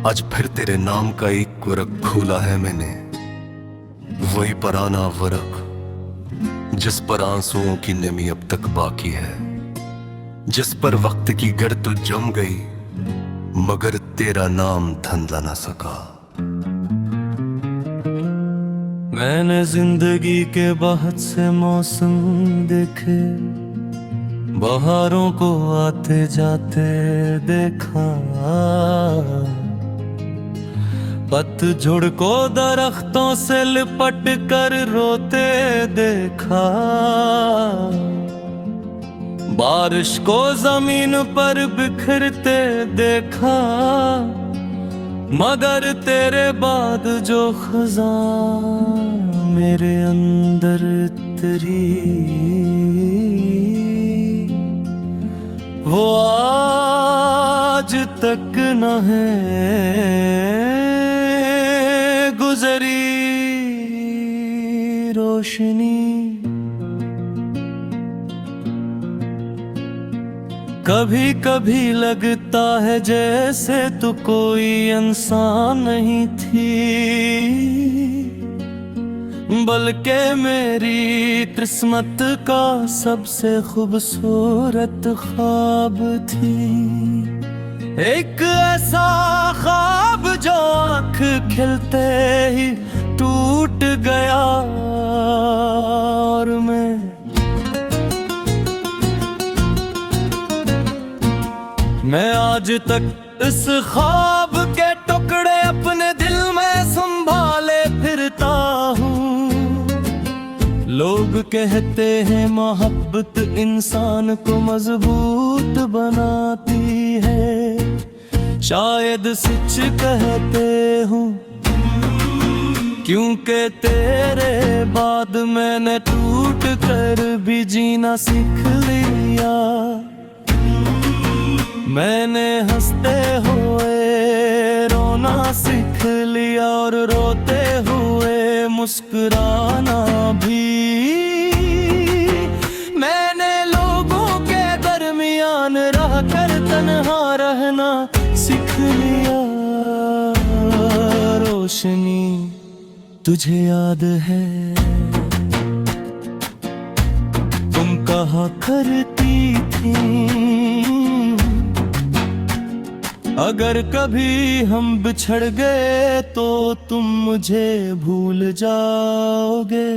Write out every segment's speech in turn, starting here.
आज फिर तेरे नाम का एक वर्क खोला है मैंने, वही पुराना वर्क जिस पर आंसुओं की नमी अब तक बाकी है, जिस पर वक्त की गर्द जम गई मगर तेरा नाम थंदा ना सका। मैंने जिंदगी के बहुत से मौसम देखे, बहारों को आते जाते देखा, पतझड़ को दरख्तों से लिपट कर रोते देखा, बारिश को जमीन पर बिखरते देखा, मगर तेरे बाद जो खज़ां मेरे अंदर तेरी, वो आज तक न है गुजरी रोशनी। कभी कभी लगता है जैसे तू कोई इंसान नहीं थी, बल्कि मेरी किस्मत का सबसे खूबसूरत ख्वाब थी। एक ऐसा ख्वाब जो आँख खिलते ही टूट गया, और मैं आज तक इस ख्वाब के टुकड़े अपने दिल में संभाले फिरता हूँ। लोग कहते हैं मोहब्बत इंसान को मजबूत बनाती है, शायद सच कहते हूँ, क्योंकि तेरे बाद मैंने टूट कर भी जीना सीख लिया। मैंने हंसते हुए रोना सीख लिया और रोते हुए मुस्कुराना भी। मैंने लोगों के दरमियान रह कर तन्हा रहना सीख लिया। रोशनी तुझे याद है तुम कहा करती थी, अगर कभी हम बिछड़ गए तो तुम मुझे भूल जाओगे।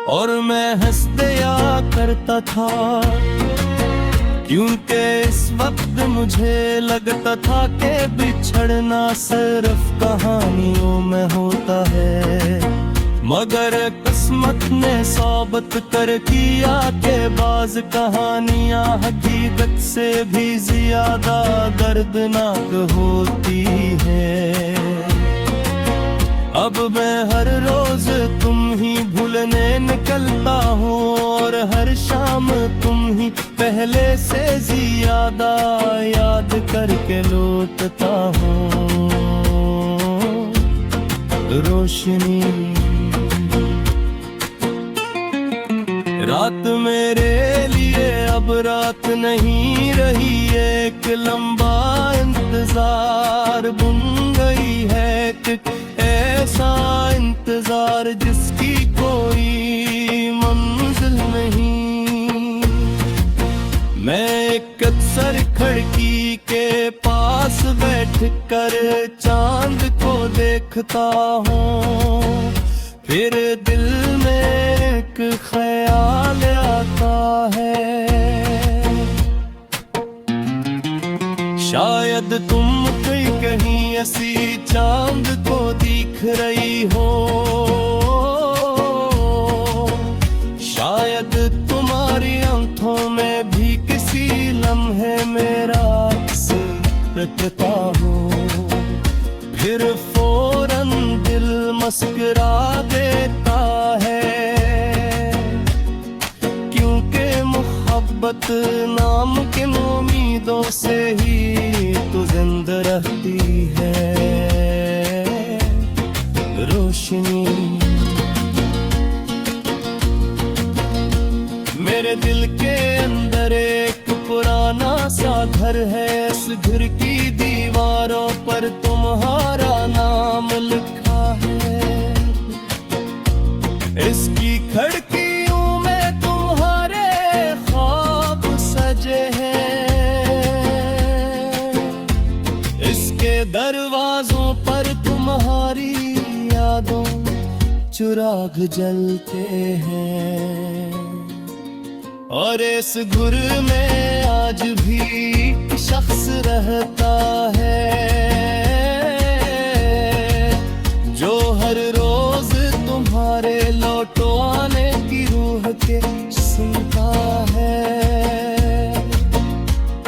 और मैं हंस दिया करता था, क्योंकि इस वक्त मुझे लगता था कि बिछड़ना सिर्फ कहानियों में होता है, मगर किस्मत ने साबित कर किया के बाज कहानियां हकीकत से भी ज्यादा दर्दनाक होती है। अब मैं हर रोज तुम ही भूलने निकलता हूँ, और हर शाम तुम ही पहले से ज्यादा याद करके लौटता हूँ। रोशनी रात मेरे लिए अब रात नहीं रही, एक लंबा इंतजार बुन गई है, ऐसा इंतजार जिसकी कोई मंजिल नहीं। मैं एक अक्सर खिड़की के पास बैठ कर चांद को देखता हूँ, फिर दिल में एक ख्याल आता है, शायद तुम कहीं ऐसी चांद को दिख रही हो, शायद तुम्हारी आंखों में भी किसी लम्हे मेरा अक्स रखता हो। फिर फौरन दिल मुस्कुरा देता है, क्योंकि मोहब्बत नामुमकिन उम्मीदों से ही तो जिंदा रहती है। रोशनी मेरे दिल के अंदर एक पुराना सा घर है, इस घर की दीवारों पर तुम्हारा नाम लिखा है। इसकी खिड़कियों में तुम्हारे ख्वाब सजे हैं, इसके दरवाजों पर तुम्हारी यादों चिराग जलते हैं। और इस घर में आज भी शख्स रहता है जो हर रोज तुम्हारे लौटो आने की रूह के सुनता है।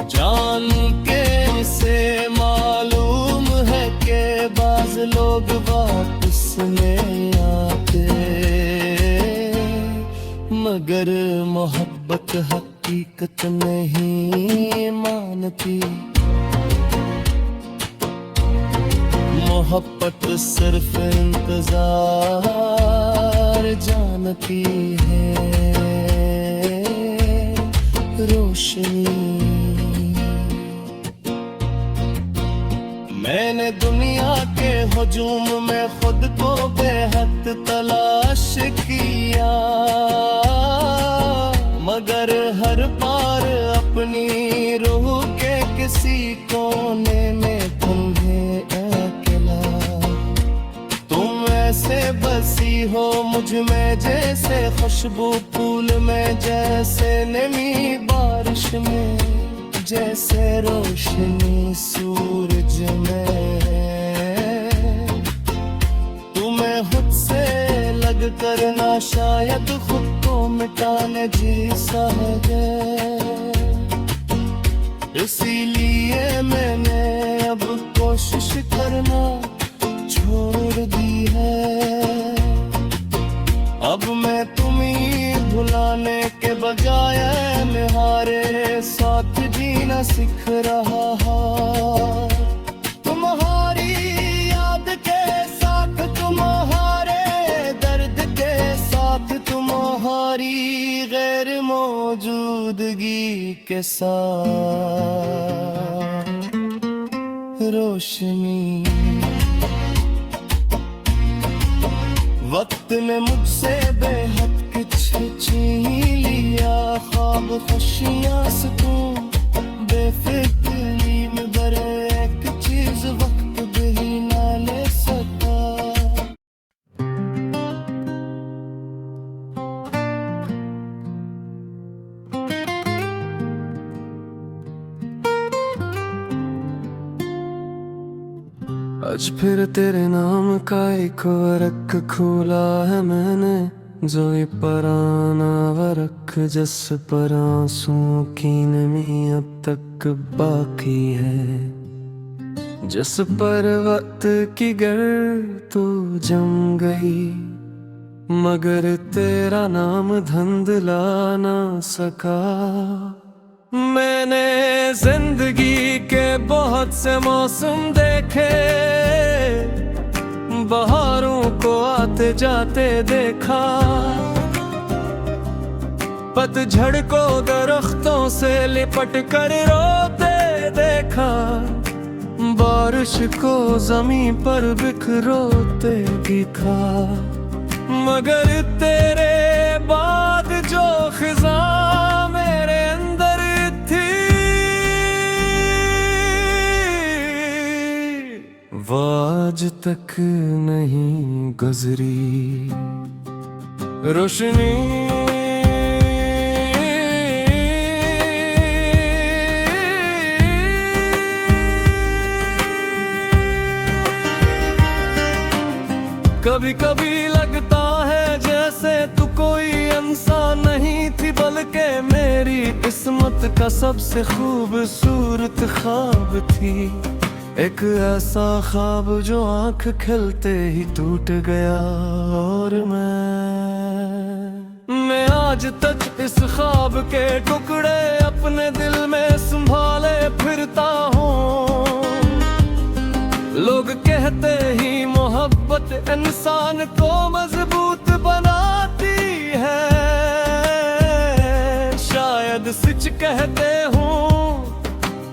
जान के इसे मालूम है कि बाज लोग वापस नहीं आते, मगर मोहब्बत हकीकत नहीं मानती। मोहब्बत सिर्फ इंतजार जानती है। रोशनी मैंने दुनिया के हुजूम में खुद को बेहद तलाश किया, मगर हर बार अपनी रूह के किसी कोने में तुम्हें अकेला। तुम ऐसे बसी हो मुझ में जैसे खुशबू फूल में, जैसे नमी बारिश में, जैसे रोशनी सूरज में। तुम्हें खुद से लग करना शायद खुद को मिटाने जैसा है, इसीलिए मैंने अब कोशिश करना छोड़ दी है। अब मैं तुम्हें भुलाने के बजाय तुम्हारे साथ जीना सीख रहा हूँ। तुम्हारी याद के साथ, तुम्हारे दर्द के साथ, तुम्हारी गैर मौजूदगी के साथ रोशनी। वक्त ने मुझसे बेहद कुछ छीन लिया, ख्वाब खुशियां सुकून बेफिक्री में भरे, एक चीज वक्त भी ना ले सका। आज फिर तेरे नाम का एक वर्क खोला है मैंने, जो ये पराना वर्क जिस पर आंसुओं की नमी अब तक बाकी है, जिस पर वक्त की गर्द तो जम गई, मगर तेरा नाम धुंधला ना सका। मैंने जिंदगी के बहुत से मौसम देखे, बहारों को आते जाते देखा, पतझड़ को दरख्तों से लिपट कर रोते देखा, बारिश को जमीन पर बिखरोते दिखा, मगर तेरे बाद जो खिजा मेरे अंदर थी, वो आज तक नहीं गुजरी। रोशनी कभी कभी लगता है जैसे तू कोई इंसान नहीं थी, बल्कि मेरी किस्मत का सबसे खूबसूरत ख्वाब थी। एक ऐसा ख्वाब जो आंख खिलते ही टूट गया, और मैं आज तक इस ख्वाब के टुकड़े अपने दिल में संभाले फिरता हूँ। लोग कहते ही मोहब्बत इंसान को मजबूत बनाती है, शायद सच कहते हूँ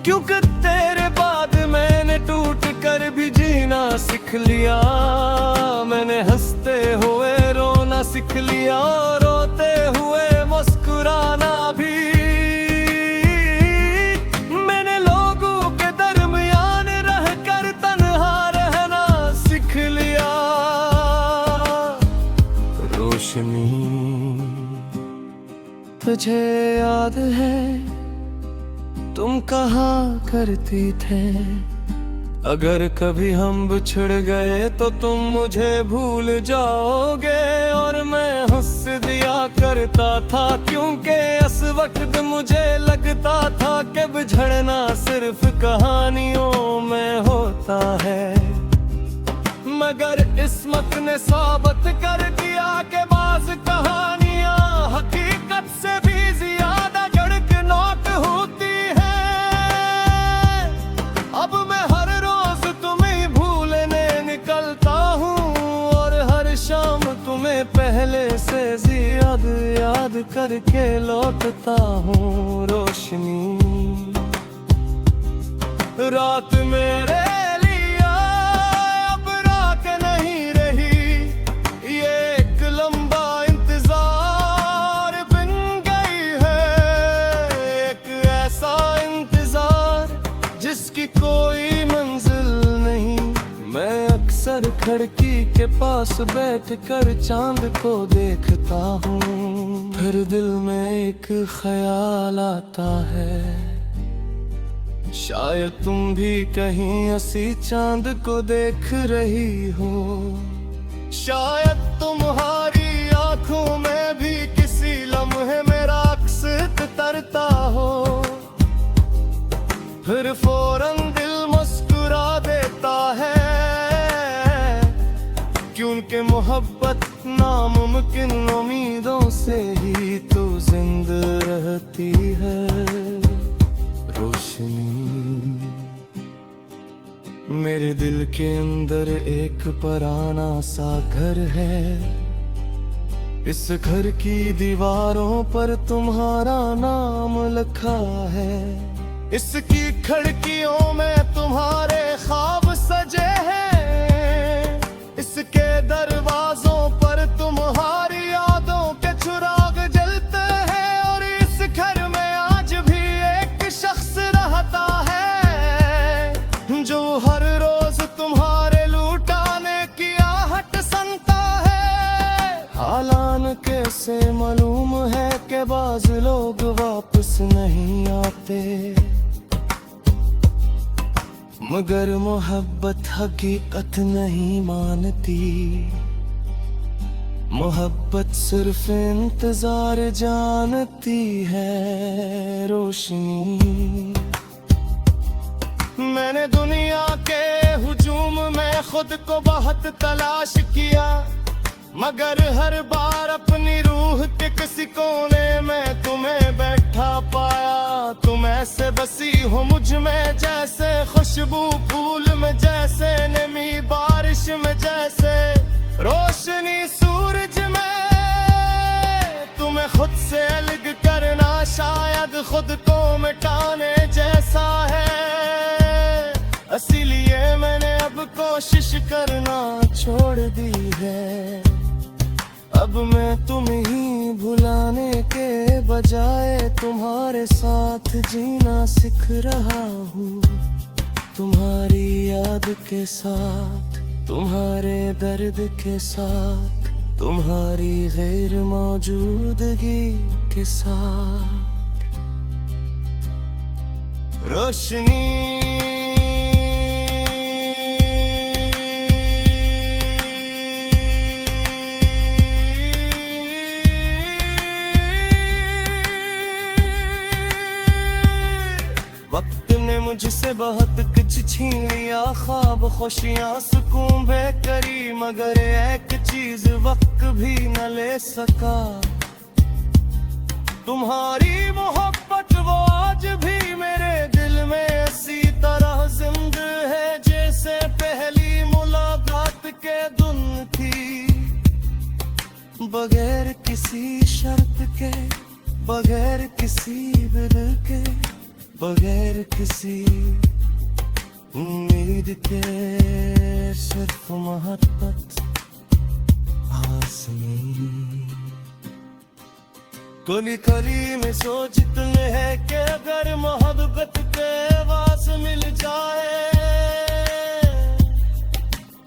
क्योंकि तेरे बाद मैंने टूट कर भी जीना सीख लिया। मैंने हंसते हुए रोना सीख लिया, रोते हुए मुस्कुराना भी। मैंने लोगों के दरमियान रहकर तन्हा रहना सीख लिया। रोशनी, तुझे याद है तुम कहा करती थे, अगर कभी हम बिछड़ गए तो तुम मुझे भूल जाओगे। और मैं हंस दिया करता था, क्योंकि इस वक्त मुझे लगता था कि बिछड़ना सिर्फ कहानियों में होता है। मगर किस्मत ने साबित कर दिया कि बाज़ कहानियां हकीकत से भी ज्यादा कड़कनाक होती है। अब मैं हर रोज तुम्हें भूलने निकलता हूँ, और हर शाम तुम्हें पहले से ज्यादा याद करके लौटता हूँ। रोशनी, रात मेरे लिए अब रात नहीं रही, ये एक लंबा इंतजार बन गई है। एक ऐसा इंतजार जिसकी कोई मंजिल नहीं। मैं अक्सर खिड़की के पास बैठकर चांद को देखता हूँ, फिर दिल में एक ख्याल आता है, शायद तुम भी कहीं ऐसी चांद को देख रही हो। शायद तुम्हारी आंखों में भी किसी लम्हे मेरा अक्स तरता हो। फिर फौरन दिल मुस्कुरा देता है, क्योंकि मोहब्बत नामुमकिन उम्मीदों से ही तो जिंदा रहती है। रोशनी, मेरे दिल के अंदर एक पुराना सा घर है। इस घर की दीवारों पर तुम्हारा नाम लिखा है। इसकी खिड़कियों में तुम्हारे ख्वाब सजे हैं। इसके दरवाजों पर तुम्हारी यादों के चिराग जलते हैं। और इस घर में आज भी एक शख्स रहता है, जो हर रोज तुम्हारे लुटाने की आहट सुनता है। हालांकि से मालूम है कि बाज लोग वापस नहीं आते, मगर मोहब्बत हकीकत नहीं मानती। मोहब्बत सिर्फ इंतजार जानती है। रोशनी, मैंने दुनिया के हुजूम में खुद को बहुत तलाश किया, मगर हर बार अपनी रूह के किसी कोने में तुम्हें बैठा पाया। तुम ऐसे बसी हो मुझ में जैसे खुशबू फूल में, जैसे नमी बारिश में, जैसे रोशनी सूरज में। तुम्हें खुद से अलग करना शायद खुद को मिटाने जैसा है। इसीलिए मैंने अब कोशिश करना छोड़ दी है। अब मैं तुम्हें ही भुलाने के बजाय तुम्हारे साथ जीना सीख रहा हूँ। तुम्हारी याद के साथ, तुम्हारे दर्द के साथ, तुम्हारी गैर मौजूदगी के साथ। रोशनी, वक्त ने मुझसे बहुत कुछ छीन लिया, ख्वाब खुशियां सुकून बेकरी, मगर एक चीज वक्त भी न ले सका। तुम्हारी मोहब्बत वो आज भी मेरे दिल में ऐसी तरह जिंदा है जैसे पहली मुलाकात के दिन थी। बगैर किसी शर्त के, बगैर किसी बिद के, बगैर किसी उम्मीद के सिर्फ मोहब्बत आसमी कली कली में सोचते हैं कि अगर मोहब्बत के वास मिल जाए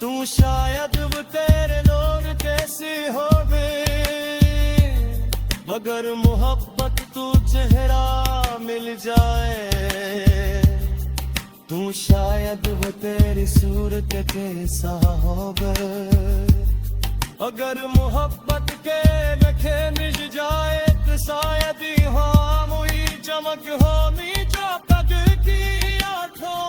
तू शायद वो तेरे लोग कैसी हो गए अगर मोहब्बत तू चेहरा मिल जाए तू शायद वो तेरी सूरत कैसा हो गए अगर मोहब्बत के नखे मिल जाए तो शायद ही हाँ मुई चमक हो मी जो कद की आंखों